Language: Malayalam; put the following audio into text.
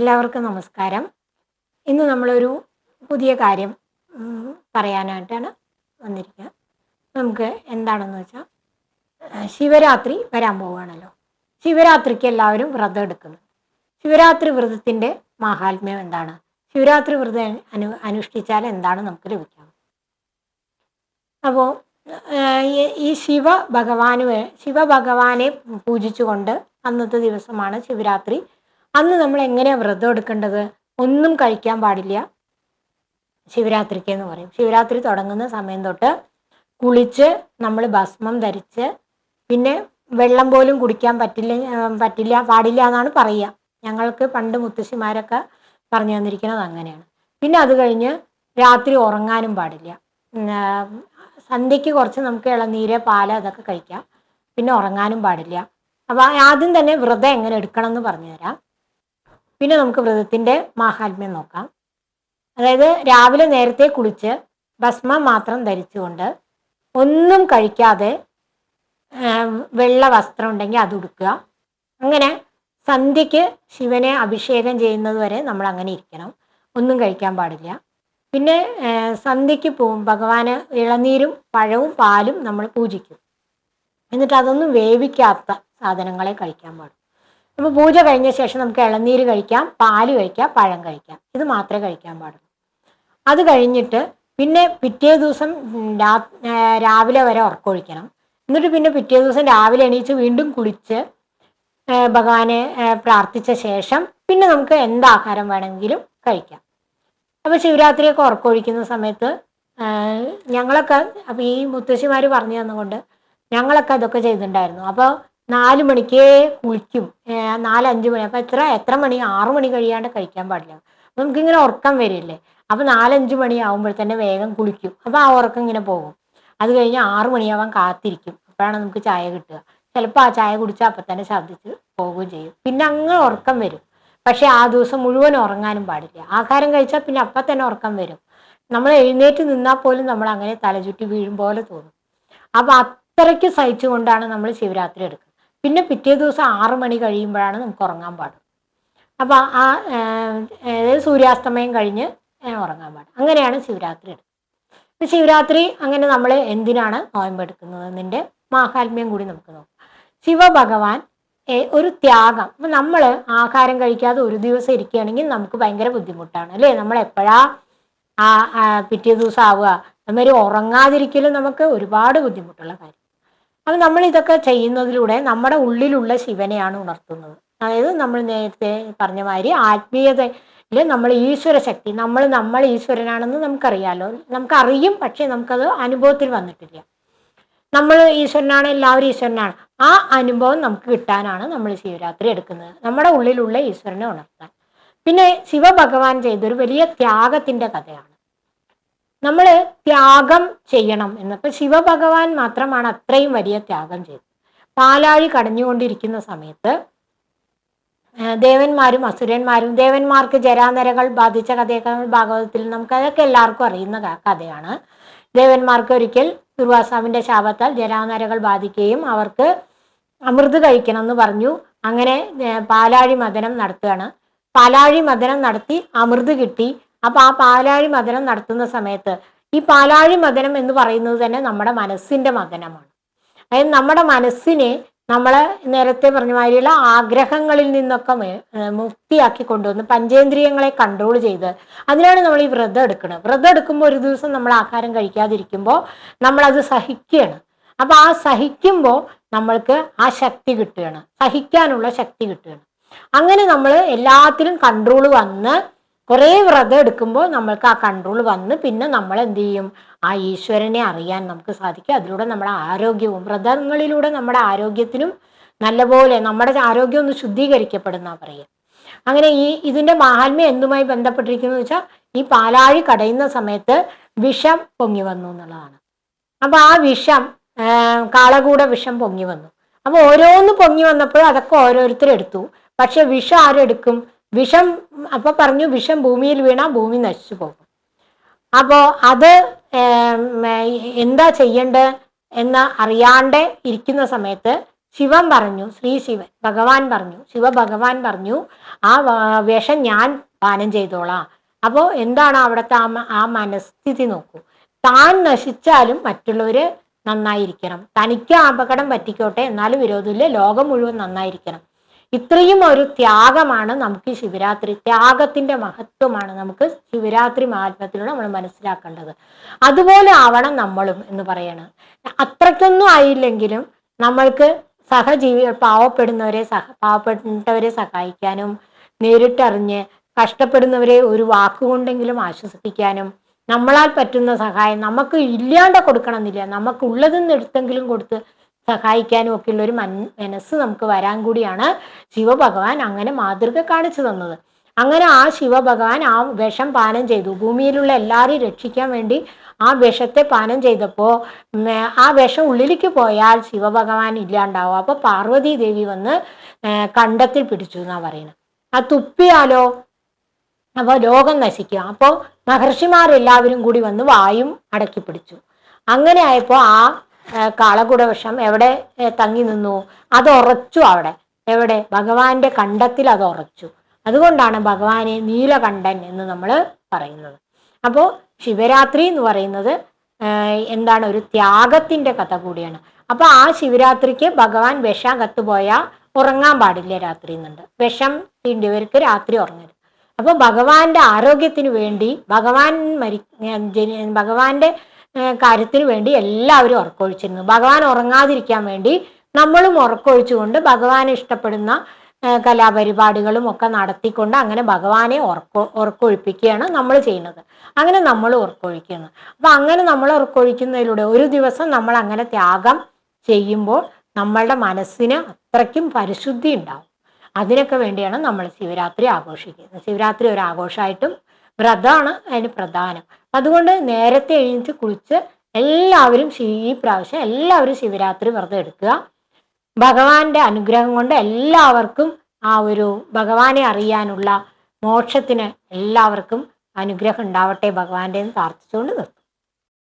എല്ലാവർക്കും നമസ്കാരം. ഇന്ന് നമ്മളൊരു പുതിയ കാര്യം പറയാനായിട്ടാണ് വന്നിരിക്കുക. നമുക്ക് എന്താണെന്ന് വെച്ചാൽ ശിവരാത്രി വരാൻ പോവുകയാണല്ലോ. ശിവരാത്രിക്ക് എല്ലാവരും വ്രതം എടുക്കുന്നു. ശിവരാത്രി വ്രതത്തിൻ്റെ മാഹാത്മ്യം എന്താണ്? ശിവരാത്രി വ്രതം അനുഷ്ഠിച്ചാൽ എന്താണ് നമുക്ക് ലഭിക്കുക? അപ്പോൾ ഈ ശിവഭഗവാനെ പൂജിച്ചുകൊണ്ട് അന്നത്തെ ദിവസമാണ് ശിവരാത്രി. അന്ന് നമ്മൾ എങ്ങനെയാണ് വ്രതം എടുക്കേണ്ടത്? ഒന്നും കഴിക്കാൻ പാടില്ല ശിവരാത്രിക്ക് എന്ന് പറയും. ശിവരാത്രി തുടങ്ങുന്ന സമയം തൊട്ട് കുളിച്ച് നമ്മൾ ഭസ്മം ധരിച്ച്, പിന്നെ വെള്ളം പോലും കുടിക്കാൻ പാടില്ല എന്നാണ് പറയുക. ഞങ്ങൾക്ക് പണ്ട് മുത്തശ്ശിമാരൊക്കെ പറഞ്ഞു തന്നിരിക്കുന്നത് അങ്ങനെയാണ്. പിന്നെ അത് കഴിഞ്ഞ് രാത്രി ഉറങ്ങാനും പാടില്ല. സന്ധ്യയ്ക്ക് കുറച്ച് നമുക്ക് ഇളനീര്, പാല് അതൊക്കെ കഴിക്കാം. പിന്നെ ഉറങ്ങാനും പാടില്ല. അപ്പോൾ ആദ്യം തന്നെ വ്രതം എങ്ങനെ എടുക്കണം എന്ന് പറഞ്ഞു തരാം. പിന്നെ നമുക്ക് വ്രതത്തിൻ്റെ മാഹാത്മ്യം നോക്കാം. അതായത് രാവിലെ നേരത്തെ കുളിച്ച് ഭസ്മം മാത്രം ധരിച്ചുകൊണ്ട് ഒന്നും കഴിക്കാതെ വെള്ള വസ്ത്രം ഉണ്ടെങ്കിൽ അത് ഉടുക്കുക. അങ്ങനെ സന്ധ്യയ്ക്ക് ശിവനെ അഭിഷേകം ചെയ്യുന്നത് വരെ നമ്മൾ അങ്ങനെ ഇരിക്കണം. ഒന്നും കഴിക്കാൻ പാടില്ല. പിന്നെ സന്ധ്യയ്ക്ക് ഭഗവാന് ഇളനീരും പഴവും പാലും നമ്മൾ പൂജിക്കും. എന്നിട്ട് അതൊന്നും വേവിക്കാത്ത സാധനങ്ങളെ കഴിക്കാൻ പാടും. അപ്പോൾ പൂജ കഴിഞ്ഞ ശേഷം നമുക്ക് ഇളനീര് കഴിക്കാം, പാല് കഴിക്കാം, പഴം കഴിക്കാം. ഇത് മാത്രമേ കഴിക്കാൻ പാടുള്ളൂ. അത് കഴിഞ്ഞിട്ട് പിന്നെ പിറ്റേ ദിവസം രാവിലെ വരെ ഉറക്കമൊഴിക്കണം. എന്നിട്ട് പിന്നെ പിറ്റേ ദിവസം രാവിലെ എണീച്ച് വീണ്ടും കുളിച്ച് ഭഗവാനെ പ്രാർത്ഥിച്ച ശേഷം പിന്നെ നമുക്ക് എന്താഹാരം വേണമെങ്കിലും കഴിക്കാം. അപ്പോൾ ശിവരാത്രിയൊക്കെ ഉറക്കമൊഴിക്കുന്ന സമയത്ത് ഞങ്ങളൊക്കെ, അപ്പോൾ ഈ മുത്തശ്ശിമാർ പറഞ്ഞു തന്നുകൊണ്ട് ഞങ്ങളൊക്കെ അതൊക്കെ ചെയ്തിട്ടുണ്ടായിരുന്നു. അപ്പോൾ 4 മണിക്കേ കുളിക്കും. 4-5 മണി. അപ്പോൾ എത്ര മണി? 6 മണി കഴിയാണ്ട് കഴിക്കാൻ പാടില്ല. അപ്പോൾ നമുക്കിങ്ങനെ ഉറക്കം വരില്ലേ. അപ്പോൾ 4-5 മണി ആകുമ്പോൾ തന്നെ വേഗം കുളിക്കും. അപ്പോൾ ആ ഉറക്കം ഇങ്ങനെ പോകും. അത് കഴിഞ്ഞ് 6 മണിയാവാൻ കാത്തിരിക്കും. അപ്പോഴാണ് നമുക്ക് ചായ കിട്ടുക. ചിലപ്പോൾ ആ ചായ കുടിച്ചാൽ അപ്പം തന്നെ ഛർദ്ദിച്ച് പോവുകയും ചെയ്യും. പിന്നെ അങ്ങനെ ഉറക്കം വരും. പക്ഷേ ആ ദിവസം മുഴുവൻ ഉറങ്ങാനും പാടില്ല. ആഹാരം കഴിച്ചാൽ പിന്നെ അപ്പം തന്നെ ഉറക്കം വരും. നമ്മൾ എഴുന്നേറ്റ് നിന്നാൽ പോലും നമ്മൾ അങ്ങനെ തലചുറ്റി വീഴും പോലെ തോന്നും. അപ്പോൾ അത്രയ്ക്ക് സഹിച്ചുകൊണ്ടാണ് നമ്മൾ ശിവരാത്രി എടുക്കുന്നത്. പിന്നെ പിറ്റേ ദിവസം 6 മണി കഴിയുമ്പോഴാണ് നമുക്ക് ഉറങ്ങാൻ പാടും. അപ്പോൾ അതായത് സൂര്യാസ്തമയം കഴിഞ്ഞ് ഉറങ്ങാൻ പാടും. അങ്ങനെയാണ് ശിവരാത്രി എടുക്കുന്നത്. ശിവരാത്രി അങ്ങനെ നമ്മൾ എന്തിനാണ് നോയമ്പെടുക്കുന്നത് എന്നതിൻ്റെ മാഹാത്മ്യം കൂടി നമുക്ക് നോക്കാം. ശിവഭഗവാൻ ഒരു ത്യാഗം. അപ്പം നമ്മൾ ആഹാരം കഴിക്കാതെ ഒരു ദിവസം ഇരിക്കുകയാണെങ്കിൽ നമുക്ക് ഭയങ്കര ബുദ്ധിമുട്ടാണ് അല്ലേ. നമ്മൾ എപ്പോഴാ പിറ്റേ ദിവസം ആവുക? അതുമാതിരി ഉറങ്ങാതിരിക്കലും നമുക്ക് ഒരുപാട് ബുദ്ധിമുട്ടുള്ള കാര്യം. അപ്പം നമ്മൾ ഇതൊക്കെ ചെയ്യുന്നതിലൂടെ നമ്മുടെ ഉള്ളിലുള്ള ശിവനെയാണ് ഉണർത്തുന്നത്. അതായത് നമ്മൾ നേരത്തെ പറഞ്ഞ മാതിരി ആത്മീയതയിൽ നമ്മൾ ഈശ്വര ശക്തി, നമ്മൾ ഈശ്വരനാണെന്ന് നമുക്കറിയാലോ. നമുക്കറിയും, പക്ഷേ നമുക്കത് അനുഭവത്തിൽ വന്നിട്ടില്ല. നമ്മൾ ഈശ്വരനാണ്, എല്ലാവരും ഈശ്വരനാണ്. ആ അനുഭവം നമുക്ക് കിട്ടാനാണ് നമ്മൾ ശിവരാത്രി എടുക്കുന്നത്, നമ്മുടെ ഉള്ളിലുള്ള ഈശ്വരനെ ഉണർത്താൻ. പിന്നെ ശിവഭഗവാൻ ചെയ്തൊരു വലിയ ത്യാഗത്തിൻ്റെ കഥയാണ്. നമ്മൾ ത്യാഗം ചെയ്യണം എന്നപ്പോൾ ശിവഭഗവാൻ മാത്രമാണ് അത്രയും വലിയ ത്യാഗം ചെയ്തത്. പാലാഴി കടഞ്ഞുകൊണ്ടിരിക്കുന്ന സമയത്ത് ദേവന്മാരും അസുരന്മാരും, ദേവന്മാർക്ക് ജരാനരകൾ ബാധിച്ച കഥയൊക്കെ ഭാഗവതത്തിൽ നമുക്കതൊക്കെ എല്ലാവർക്കും അറിയുന്ന കഥയാണ്. ദേവന്മാർക്ക് ഒരിക്കൽ ദുർവാസാവിൻ്റെ ശാപത്താൽ ജരാനരകൾ ബാധിക്കുകയും അവർക്ക് അമൃത് കഴിക്കണം എന്ന് പറഞ്ഞു. അങ്ങനെ പാലാഴി മദനം നടത്തുകയാണ്. പാലാഴി മദനം നടത്തി അമൃത് കിട്ടി. അപ്പോൾ ആ പാലാഴി മദനം നടത്തുന്ന സമയത്ത് ഈ പാലാഴി മദനം എന്ന് പറയുന്നത് തന്നെ നമ്മുടെ മനസ്സിൻ്റെ മദനമാണ്. അതായത് നമ്മുടെ മനസ്സിനെ നമ്മൾ നേരത്തെ പറഞ്ഞ മാതിരിയുള്ള ആഗ്രഹങ്ങളിൽ നിന്നൊക്കെ മുക്തിയാക്കി കൊണ്ടുവന്ന് പഞ്ചേന്ദ്രിയങ്ങളെ കൺട്രോൾ ചെയ്ത് അതിനാണ് നമ്മൾ ഈ വ്രതം എടുക്കുന്നത്. വ്രതം എടുക്കുമ്പോൾ ഒരു ദിവസം നമ്മൾ ആഹാരം കഴിക്കാതിരിക്കുമ്പോൾ നമ്മളത് സഹിക്കുകയാണ്. അപ്പോൾ ആ സഹിക്കുമ്പോൾ നമ്മൾക്ക് ആ ശക്തി കിട്ടുകയാണ്, സഹിക്കാനുള്ള ശക്തി കിട്ടുകയാണ്. അങ്ങനെ നമ്മൾ എല്ലാത്തിലും കൺട്രോൾ വന്ന് കുറേ വ്രതം എടുക്കുമ്പോൾ നമ്മൾക്ക് ആ കൺട്രോൾ വന്ന് പിന്നെ നമ്മൾ എന്ത് ചെയ്യും? ആ ഈശ്വരനെ അറിയാൻ നമുക്ക് സാധിക്കും. അതിലൂടെ നമ്മുടെ ആരോഗ്യവും, വ്രതങ്ങളിലൂടെ നമ്മുടെ ആരോഗ്യത്തിനും നല്ലപോലെ നമ്മുടെ ആരോഗ്യം ഒന്ന് ശുദ്ധീകരിക്കപ്പെടുന്ന പറയുക. അങ്ങനെ ഇതിൻ്റെ മാഹാത്മ്യം എന്തുമായി ബന്ധപ്പെട്ടിരിക്കുന്നു വെച്ചാൽ ഈ പാലാഴി കടയുന്ന സമയത്ത് വിഷം പൊങ്ങി വന്നു എന്നുള്ളതാണ്. അപ്പോൾ ആ വിഷം കാളകൂട വിഷം പൊങ്ങി വന്നു. അപ്പോൾ ഓരോന്ന് പൊങ്ങി വന്നപ്പോൾ അതൊക്കെ ഓരോരുത്തരെടുത്തു. പക്ഷെ വിഷം ആരെടുക്കും? വിഷം അപ്പോൾ പറഞ്ഞു വിഷം ഭൂമിയിൽ വീണാൽ ഭൂമി നശിച്ചു പോകും. അപ്പോൾ അത് എന്താ ചെയ്യേണ്ടത് എന്ന് അറിയാണ്ട് ഇരിക്കുന്ന സമയത്ത് ശിവൻ പറഞ്ഞു, ശ്രീ ശിവൻ ഭഗവാൻ പറഞ്ഞു, ശിവഭഗവാൻ പറഞ്ഞു, ആ വിഷം ഞാൻ പാനം ചെയ്തോളാം. അപ്പോൾ എന്താണ് അവിടുത്തെ ആ മനസ്ഥിതി നോക്കൂ. താൻ നശിച്ചാലും മറ്റുള്ളവര് നന്നായിരിക്കണം, തനിക്ക് അപകടം പറ്റിക്കോട്ടെ എന്നാലും വിരോധമില്ല, ലോകം മുഴുവൻ നന്നായിരിക്കണം. ഇത്രയും ഒരു ത്യാഗമാണ് നമുക്ക് ശിവരാത്രി, ത്യാഗത്തിന്റെ മഹത്വമാണ് നമുക്ക് ശിവരാത്രി മഹാത്മ്യത്തിലൂടെ നമ്മൾ മനസ്സിലാക്കേണ്ടത്. അതുപോലെ ആവണം നമ്മളും എന്ന് പറയണം. അത്രയ്ക്കൊന്നും ആയില്ലെങ്കിലും നമ്മൾക്ക് സഹജീവികൾ പാവപ്പെട്ടവരെ സഹായിക്കാനും, നേരിട്ടറിഞ്ഞ് കഷ്ടപ്പെടുന്നവരെ ഒരു വാക്കുകൊണ്ടെങ്കിലും ആശ്വസിപ്പിക്കാനും, നമ്മളാൽ പറ്റുന്ന സഹായം നമുക്ക് ഇല്ലാണ്ട് കൊടുക്കണമെന്നില്ല, നമുക്കുള്ളതെന്ന് എടുത്തെങ്കിലും കൊടുത്ത് സഹായിക്കാനും ഒക്കെ ഉള്ള ഒരു മനസ്സ് നമുക്ക് വരാൻ കൂടിയാണ് ശിവഭഗവാൻ അങ്ങനെ മാതൃക കാണിച്ചു തന്നത്. അങ്ങനെ ആ ശിവഭഗവാൻ ആ വിഷം പാനം ചെയ്തു. ഭൂമിയിലുള്ള എല്ലാവരെയും രക്ഷിക്കാൻ വേണ്ടി ആ വിഷത്തെ പാനം ചെയ്തപ്പോൾ ആ വിഷം ഉള്ളിലേക്ക് പോയാൽ ശിവഭഗവാൻ ഇല്ലാണ്ടാവും. അപ്പൊ പാർവതി ദേവി വന്ന് കണ്ടത്തിൽ പിടിച്ചു എന്നാ പറയുന്നത്. ആ തുപ്പിയാലോ അപ്പോൾ ലോകം നശിക്കുക. അപ്പോൾ മഹർഷിമാരെല്ലാവരും കൂടി വന്ന് വായും അടക്കി പിടിച്ചു. അങ്ങനെ ആയപ്പോൾ ആ കാളകൂട വിഷം എവിടെ തങ്ങി നിന്നു? അത് ഉറച്ചു. അവിടെ എവിടെ? ഭഗവാന്റെ കണ്ടത്തിൽ അത് ഉറച്ചു. അതുകൊണ്ടാണ് ഭഗവാനെ നീലകണ്ഠൻ എന്ന് നമ്മൾ പറയുന്നത്. അപ്പോൾ ശിവരാത്രി എന്ന് പറയുന്നത് എന്താണ്? ഒരു ത്യാഗത്തിന്റെ കഥ കൂടിയാണ്. അപ്പൊ ആ ശിവരാത്രിക്ക് ഭഗവാൻ വിഷം കത്തുപോയാൽ ഉറങ്ങാൻ പാടില്ല രാത്രി എന്നുണ്ട്. വിഷം തീണ്ടിയവർക്ക് രാത്രി ഉറങ്ങരുത്. അപ്പൊ ഭഗവാന്റെ ആരോഗ്യത്തിന് വേണ്ടി, ഭഗവാന്റെ കാര്യത്തിന് വേണ്ടി എല്ലാവരും ഉറക്കമൊഴിച്ചിരുന്നു. ഭഗവാൻ ഉറങ്ങാതിരിക്കാൻ വേണ്ടി നമ്മളും ഉറക്കമൊഴിച്ചുകൊണ്ട് ഭഗവാനെ ഇഷ്ടപ്പെടുന്ന കലാപരിപാടികളും ഒക്കെ നടത്തിക്കൊണ്ട് അങ്ങനെ ഭഗവാനെ ഉറക്കൊഴിപ്പിക്കുകയാണ് നമ്മൾ ചെയ്യുന്നത്. അങ്ങനെ നമ്മൾ ഉറക്കൊഴിക്കുന്നു. അപ്പൊ അങ്ങനെ നമ്മൾ ഉറക്കൊഴിക്കുന്നതിലൂടെ ഒരു ദിവസം നമ്മൾ അങ്ങനെ ത്യാഗം ചെയ്യുമ്പോൾ നമ്മളുടെ മനസ്സിന് അത്രയ്ക്കും പരിശുദ്ധി ഉണ്ടാവും. അതിനൊക്കെ വേണ്ടിയാണ് നമ്മൾ ശിവരാത്രി ആഘോഷിക്കുന്നത്. ശിവരാത്രി ഒരു ആഘോഷമായിട്ടും വ്രതമാണ് അതിന് പ്രധാനം. അതുകൊണ്ട് നേരത്തെ എഴുന്നേറ്റ് കുളിച്ച് എല്ലാവരും ഈ പ്രാവശ്യം എല്ലാവരും ശിവരാത്രി വ്രതം എടുക്കുക. ഭഗവാന്റെ അനുഗ്രഹം കൊണ്ട് എല്ലാവർക്കും ആ ഒരു ഭഗവാനെ അറിയാനുള്ള മോക്ഷത്തിന് എല്ലാവർക്കും അനുഗ്രഹം ഉണ്ടാവട്ടെ ഭഗവാന്റെ എന്ന് പ്രാർത്ഥിച്ചുകൊണ്ട് നിർത്തും.